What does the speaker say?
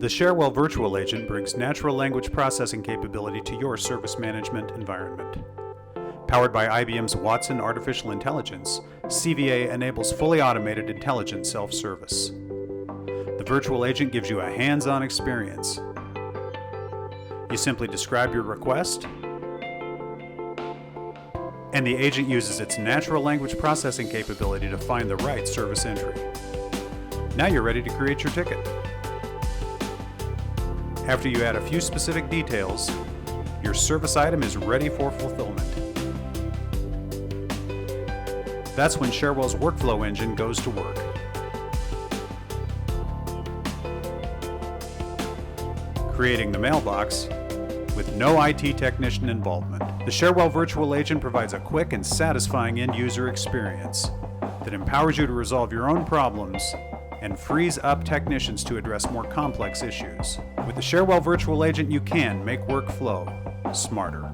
The Cherwell virtual agent brings natural language processing capability to your service management environment. Powered by IBM's Watson artificial intelligence, CVA enables fully automated intelligent self-service. The virtual agent gives you a hands-on experience. You simply describe your request, and the agent uses its natural language processing capability to find the right service entry. Now you're ready to create your ticket. After you add a few specific details, your service item is ready for fulfillment. That's when Cherwell's workflow engine goes to work. Creating the mailbox with no IT technician involvement. The Cherwell virtual agent provides a quick and satisfying end-user experience that empowers you to resolve your own problems and frees up technicians to address more complex issues. With the Cherwell virtual agent, you can make work flow smarter.